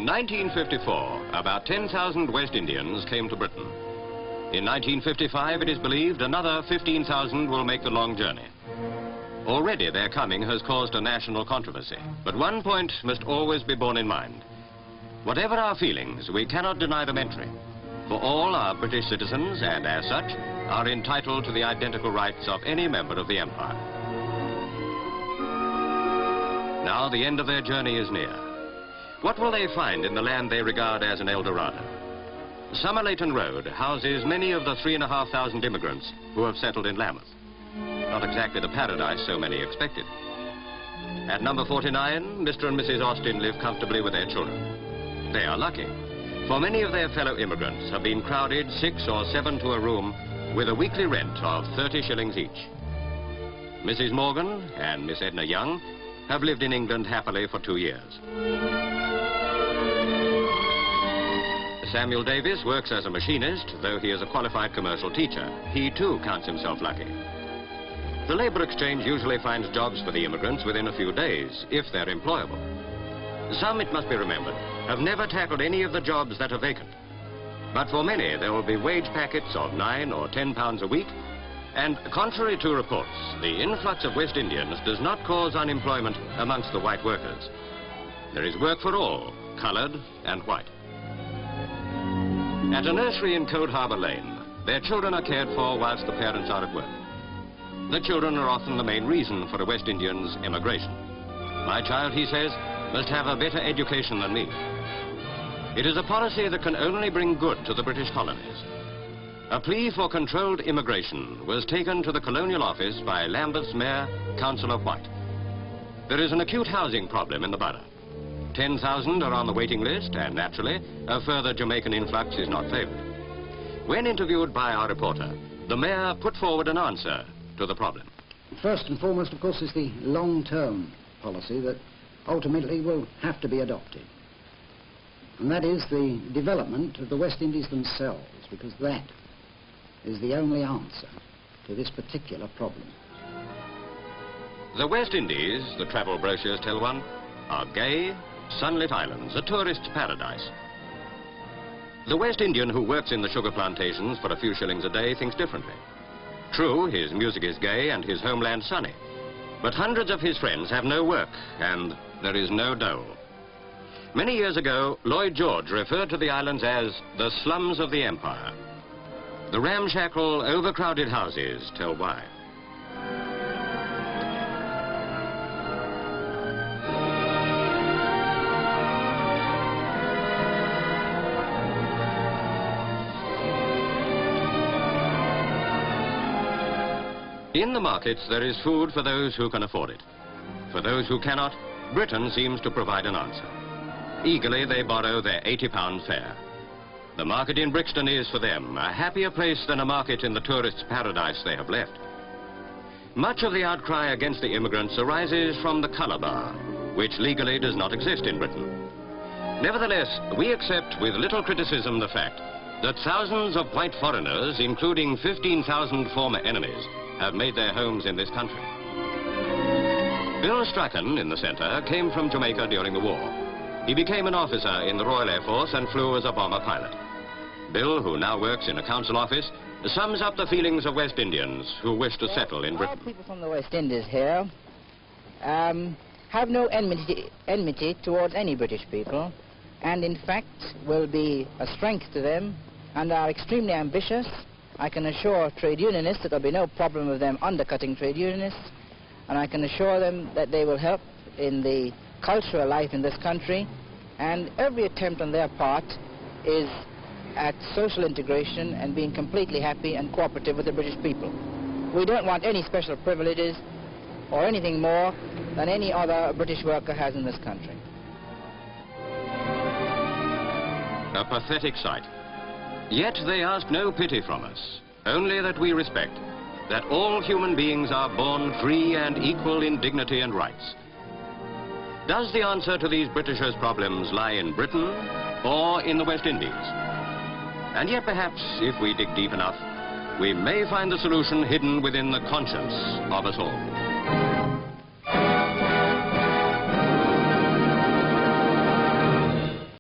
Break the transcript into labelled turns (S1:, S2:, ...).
S1: In 1954, about 10,000 West Indians came to Britain. In 1955, it is believed another 15,000 will make the long journey. Already their coming has caused a national controversy, but one point must always be borne in mind. Whatever our feelings, we cannot deny them entry, for all are British citizens and, as such, are entitled to the identical rights of any member of the Empire. Now the end of their journey is near. What will they find in the land they regard as an El Dorado? Somerleyton Road houses many of the 3,500 immigrants who have settled in Plymouth. Not exactly the paradise so many expected. At number 49, Mr. and Mrs. Austin live comfortably with their children. They are lucky, for many of their fellow immigrants have been crowded 6 or 7 to a room with a weekly rent of 30 shillings each. Mrs. Morgan and Miss Edna Young have lived in England happily for 2 years. Samuel Davis works as a machinist, though he is a qualified commercial teacher. He too counts himself lucky. The labor exchange usually finds jobs for the immigrants within a few days, if they're employable. Some, it must be remembered, have never tackled any of the jobs that are vacant. But for many, there will be wage packets of £9 or £10 a week, and contrary to reports, the influx of West Indians does not cause unemployment amongst the white workers. There is work for all, coloured and white. At a nursery in Cold Harbour Lane, their children are cared for whilst the parents are at work. The children are often the main reason for a West Indian's emigration. My child, he says, must have a better education than me. It is a policy that can only bring good to the British colonies. A plea for controlled immigration was taken to the Colonial Office by Lambeth's Mayor, Councillor White. There is an acute housing problem in the borough. 10,000 are on the waiting list, and naturally, a further Jamaican influx is not favoured. When interviewed by our reporter, the Mayor put forward an answer to the problem.
S2: First and foremost, of course, is the long-term policy that ultimately will have to be adopted. And that is the development of the West Indies themselves, because that is the only answer to this particular problem.
S1: The West Indies, the travel brochures tell one, are gay, sunlit islands, a tourist's paradise. The West Indian who works in the sugar plantations for a few shillings a day thinks differently. True, his music is gay and his homeland sunny, but hundreds of his friends have no work and there is no dole. Many years ago, Lloyd George referred to the islands as the slums of the empire. The ramshackle, overcrowded houses tell why. In the markets, there is food for those who can afford it. For those who cannot, Britain seems to provide an answer. Eagerly, they borrow their £80 fare. The market in Brixton is, for them, a happier place than a market in the tourist's paradise they have left. Much of the outcry against the immigrants arises from the colour bar, which legally does not exist in Britain. Nevertheless, we accept with little criticism the fact that thousands of white foreigners, including 15,000 former enemies, have made their homes in this country. Bill Strachan, in the centre, came from Jamaica during the war. He became an officer in the Royal Air Force and flew as a bomber pilot. Bill, who now works in a council office, sums up the feelings of West Indians who wish to settle in Britain.
S3: All people from the West Indies here have no enmity towards any British people, and in fact will be a strength to them and are extremely ambitious. I can assure trade unionists that there will be no problem of them undercutting trade unionists, and I can assure them that they will help in the cultural life in this country, and every attempt on their part is at social integration and being completely happy and cooperative with the British people. We don't want any special privileges or anything more than any other British worker has in this country.
S1: A pathetic sight. Yet they ask no pity from us, only that we respect that all human beings are born free and equal in dignity and rights. Does the answer to these Britishers' problems lie in Britain or in the West Indies? And yet perhaps, if we dig deep enough, we may find the solution hidden within the conscience of us all.